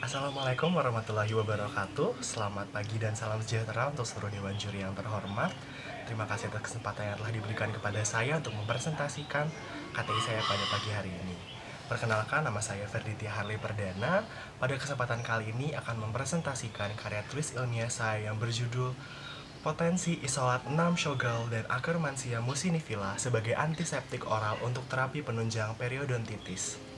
Assalamualaikum warahmatullahi wabarakatuh. Selamat pagi dan salam sejahtera untuk seluruh Dewan Juri yang terhormat. Terima kasih atas kesempatan yang telah diberikan kepada saya untuk mempresentasikan KTI saya pada pagi hari ini. Perkenalkan, nama saya Ferditia Harley Perdana. Pada kesempatan kali ini akan mempresentasikan karya tulis ilmiah saya yang berjudul Potensi isolat 6 Shogal dan Akkermansia mucinifila sebagai antiseptik oral untuk terapi penunjang periodontitis.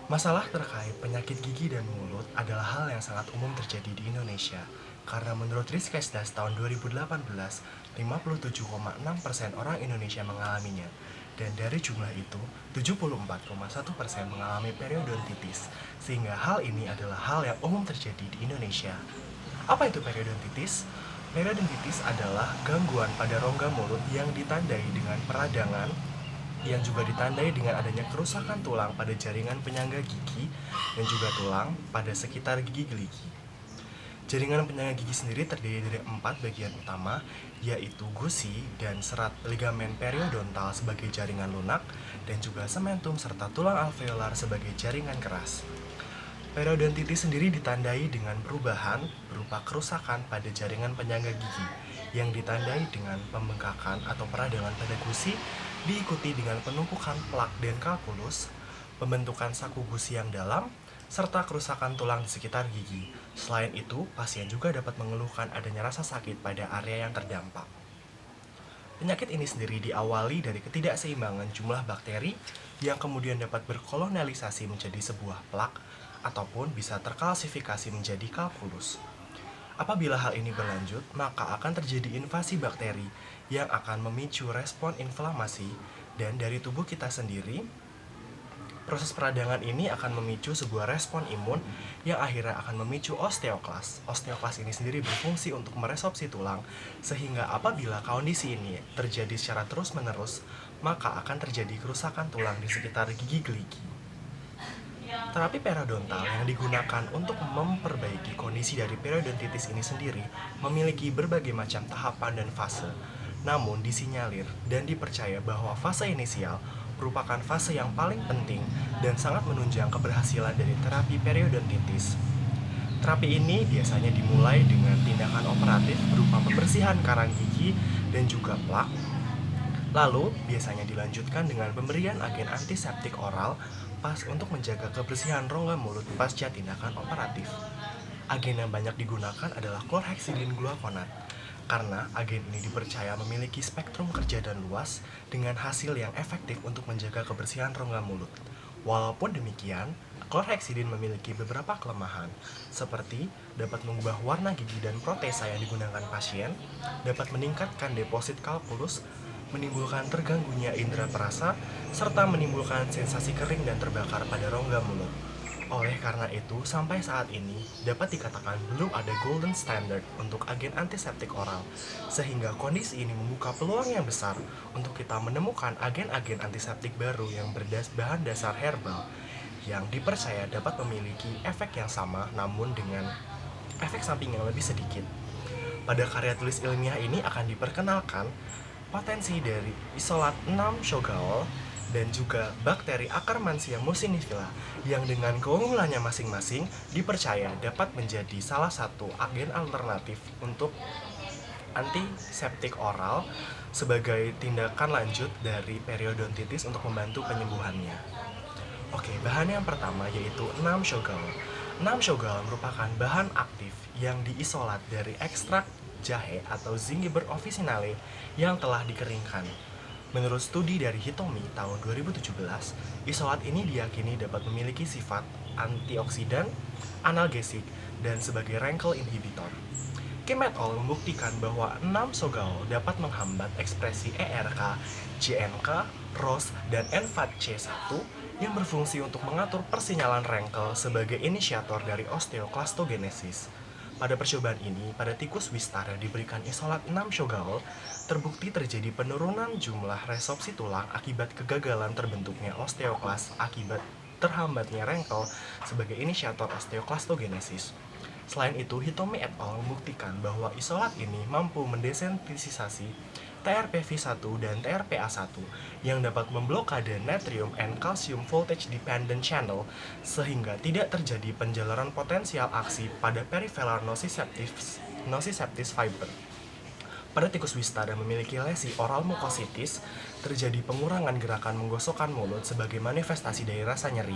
Masalah terkait penyakit gigi dan mulut adalah hal yang sangat umum terjadi di Indonesia. Karena menurut Riskesdas tahun 2018, 57,6% orang Indonesia mengalaminya. Dan dari jumlah itu, 74,1% mengalami periodontitis. Sehingga hal ini adalah hal yang umum terjadi di Indonesia. Apa itu periodontitis? Periodontitis adalah gangguan pada rongga mulut yang ditandai dengan peradangan, yang juga ditandai dengan adanya kerusakan tulang pada jaringan penyangga gigi dan juga tulang pada sekitar gigi geligi. Jaringan penyangga gigi sendiri terdiri dari 4 bagian utama, yaitu gusi dan serat ligamen periodontal sebagai jaringan lunak, dan juga sementum serta tulang alveolar sebagai jaringan keras. Periodontitis sendiri ditandai dengan perubahan berupa kerusakan pada jaringan penyangga gigi yang ditandai dengan pembengkakan atau peradangan pada gusi, diikuti dengan penumpukan plak dan kalkulus, pembentukan saku gusi yang dalam, serta kerusakan tulang di sekitar gigi. Selain itu, pasien juga dapat mengeluhkan adanya rasa sakit pada area yang terdampak. Penyakit ini sendiri diawali dari ketidakseimbangan jumlah bakteri yang kemudian dapat berkolonialisasi menjadi sebuah plak ataupun bisa terklasifikasi menjadi kalkulus. Apabila hal ini berlanjut, maka akan terjadi invasi bakteri yang akan memicu respon inflamasi, dan dari tubuh kita sendiri, proses peradangan ini akan memicu sebuah respon imun yang akhirnya akan memicu osteoklas. Osteoklas ini sendiri berfungsi untuk meresorpsi tulang, sehingga apabila kondisi ini terjadi secara terus-menerus, maka akan terjadi kerusakan tulang di sekitar gigi geligi. Terapi periodontal yang digunakan untuk memperbaiki kondisi dari periodontitis ini sendiri memiliki berbagai macam tahapan dan fase. Namun disinyalir dan dipercaya bahwa fase inisial merupakan fase yang paling penting dan sangat menunjang keberhasilan dari terapi periodontitis. Terapi ini biasanya dimulai dengan tindakan operatif berupa pembersihan karang gigi dan juga plak. Lalu, biasanya dilanjutkan dengan pemberian agen antiseptik oral untuk menjaga kebersihan rongga mulut pasca tindakan operatif. Agen yang banyak digunakan adalah klorheksidin gluconat, karena agen ini dipercaya memiliki spektrum kerja dan luas dengan hasil yang efektif untuk menjaga kebersihan rongga mulut. Walaupun demikian, klorheksidin memiliki beberapa kelemahan, seperti dapat mengubah warna gigi dan protesa yang digunakan pasien, dapat meningkatkan deposit kalkulus, menimbulkan terganggunya indera perasa, serta menimbulkan sensasi kering dan terbakar pada rongga mulut. Oleh karena itu, sampai saat ini dapat dikatakan belum ada golden standard untuk agen antiseptik oral, sehingga kondisi ini membuka peluang yang besar untuk kita menemukan agen-agen antiseptik baru yang berbahan dasar herbal yang dipercaya dapat memiliki efek yang sama namun dengan efek samping yang lebih sedikit. Pada karya tulis ilmiah ini akan diperkenalkan potensi dari isolat 6 Shogal dan juga bakteri Akkermansia mucinifila yang dengan keunggulannya masing-masing dipercaya dapat menjadi salah satu agen alternatif untuk antiseptik oral sebagai tindakan lanjut dari periodontitis untuk membantu penyembuhannya. Oke, bahan yang pertama yaitu 6 Shogal. 6 Shogal merupakan bahan aktif yang diisolat dari ekstrak jahe atau Zingiber officinale yang telah dikeringkan. Menurut studi dari Hitomi tahun 2017, isolat ini diyakini dapat memiliki sifat antioksidan, analgesik, dan sebagai wrinkle inhibitor. Kim et al. Membuktikan bahwa 6 Shogal dapat menghambat ekspresi ERK, JNK, ROS, dan N4C1 yang berfungsi untuk mengatur persinyalan wrinkle sebagai inisiator dari osteoklastogenesis. Pada percobaan ini, pada tikus wistar yang diberikan isolat 6 Shogal, terbukti terjadi penurunan jumlah resorpsi tulang akibat kegagalan terbentuknya osteoklas akibat terhambatnya wrinkle sebagai inisiator osteoklastogenesis. Selain itu, Hitomi et al. Membuktikan bahwa isolat ini mampu mendesensitisasi TRPV1 dan TRPA1 yang dapat memblokade natrium and calcium voltage dependent channel sehingga tidak terjadi penjalaran potensial aksi pada peripheral nociceptive fiber. Pada tikus wista dan memiliki lesi oral mukositis, terjadi pengurangan gerakan menggosokkan mulut sebagai manifestasi dari rasa nyeri.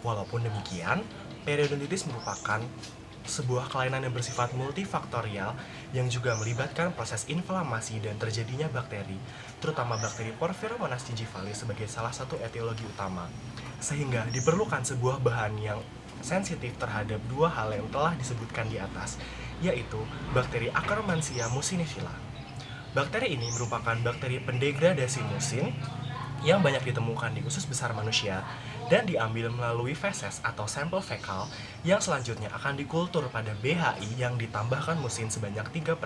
Walaupun demikian, periodontitis merupakan sebuah kelainan yang bersifat multifaktorial yang juga melibatkan proses inflamasi dan terjadinya bakteri, terutama bakteri Porphyromonas gingivalis sebagai salah satu etiologi utama. Sehingga diperlukan sebuah bahan yang sensitif terhadap dua hal yang telah disebutkan di atas, yaitu bakteri Akkermansia mucinifila. Bakteri ini merupakan bakteri pendegradasi musin yang banyak ditemukan di usus besar manusia dan diambil melalui feses atau sampel fekal yang selanjutnya akan dikultur pada BHI yang ditambahkan musin sebanyak 3%.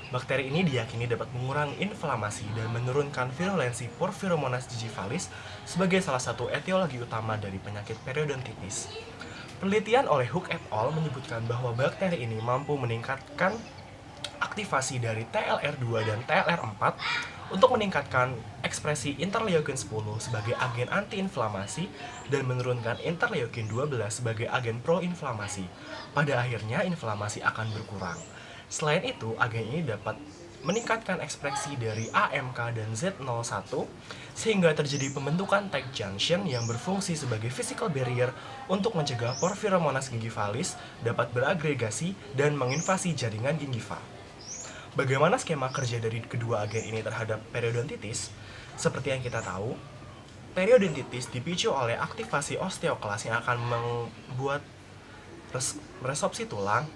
Bakteri ini diyakini dapat mengurangi inflamasi dan menurunkan virulensi Porphyromonas gingivalis sebagai salah satu etiologi utama dari penyakit periodontitis. Penelitian oleh Hook et al. Menyebutkan bahwa bakteri ini mampu meningkatkan aktivasi dari TLR2 dan TLR4 untuk meningkatkan ekspresi interleukin 10 sebagai agen antiinflamasi dan menurunkan interleukin 12 sebagai agen proinflamasi. Pada akhirnya inflamasi akan berkurang. Selain itu, agen ini dapat meningkatkan ekspresi dari AMK dan Z01 sehingga terjadi pembentukan tight junction yang berfungsi sebagai physical barrier untuk mencegah Porphyromonas gingivalis dapat beragregasi dan menginvasi jaringan gingiva. Bagaimana skema kerja dari kedua agen ini terhadap periodontitis? Seperti yang kita tahu, periodontitis dipicu oleh aktivasi osteoklas yang akan membuat resorpsi tulang,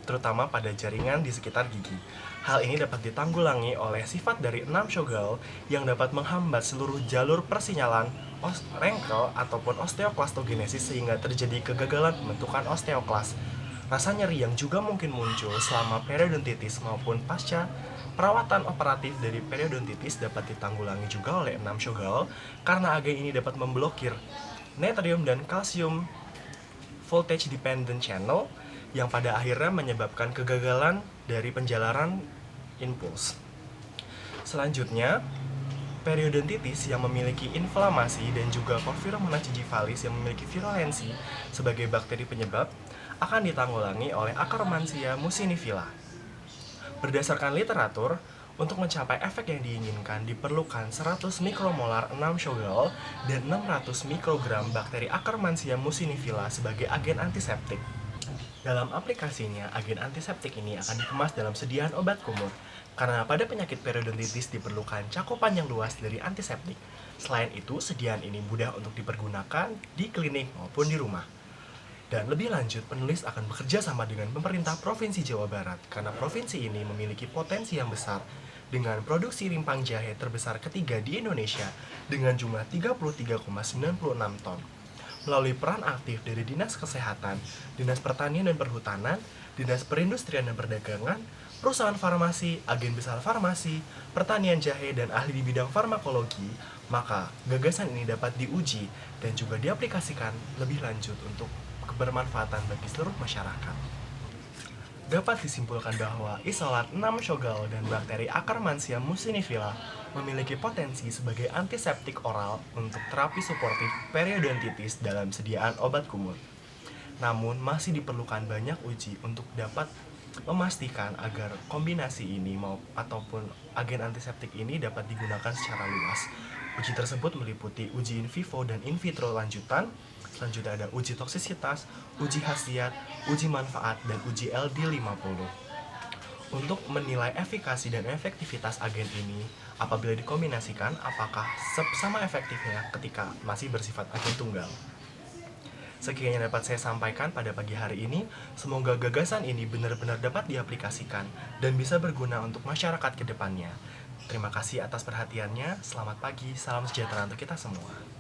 terutama pada jaringan di sekitar gigi. Hal ini dapat ditanggulangi oleh sifat dari 6 Shogal yang dapat menghambat seluruh jalur persinyalan rengkel ataupun osteoklastogenesis sehingga terjadi kegagalan pembentukan osteoklas. Rasa nyeri yang juga mungkin muncul selama periodontitis maupun pasca perawatan operatif dari periodontitis dapat ditanggulangi juga oleh 6 Shogal karena agen ini dapat memblokir natrium dan calcium voltage dependent channel yang pada akhirnya menyebabkan kegagalan dari penjalaran impuls. Selanjutnya, periodontitis yang memiliki inflamasi dan juga Porphyromonas gingivalis yang memiliki virulensi sebagai bakteri penyebab akan ditanggulangi oleh Akkermansia mucinifila. Berdasarkan literatur, untuk mencapai efek yang diinginkan diperlukan 100 mikromolar 6 Shogal dan 600 mikrogram bakteri Akkermansia mucinifila sebagai agen antiseptik. Dalam aplikasinya, agen antiseptik ini akan dikemas dalam sediaan obat kumur, karena pada penyakit periodontitis diperlukan cakupan yang luas dari antiseptik. Selain itu, sediaan ini mudah untuk dipergunakan di klinik maupun di rumah. Dan lebih lanjut, penulis akan bekerja sama dengan pemerintah Provinsi Jawa Barat, karena provinsi ini memiliki potensi yang besar dengan produksi rimpang jahe terbesar ketiga di Indonesia dengan jumlah 33,96 ton. Melalui peran aktif dari Dinas Kesehatan, Dinas Pertanian dan Perhutanan, Dinas Perindustrian dan Perdagangan, perusahaan farmasi, agen besar farmasi, pertanian jahe, dan ahli di bidang farmakologi, maka gagasan ini dapat diuji dan juga diaplikasikan lebih lanjut untuk kebermanfaatan bagi seluruh masyarakat. Dapat disimpulkan bahwa isolat 6 Shogal dan bakteri Akkermansia mucinifila memiliki potensi sebagai antiseptik oral untuk terapi suportif periodontitis dalam sediaan obat kumur. Namun, masih diperlukan banyak uji untuk dapat memastikan agar kombinasi ini ataupun agen antiseptik ini dapat digunakan secara luas. Uji tersebut meliputi uji in vivo dan in vitro lanjutan. Selanjutnya ada uji toksisitas, uji khasiat, uji manfaat, dan uji LD50. Untuk menilai efikasi dan efektivitas agen ini, apabila dikombinasikan, apakah sama efektifnya ketika masih bersifat agen tunggal. Sekian yang dapat saya sampaikan pada pagi hari ini. Semoga gagasan ini benar-benar dapat diaplikasikan dan bisa berguna untuk masyarakat ke depannya. Terima kasih atas perhatiannya. Selamat pagi, salam sejahtera untuk kita semua.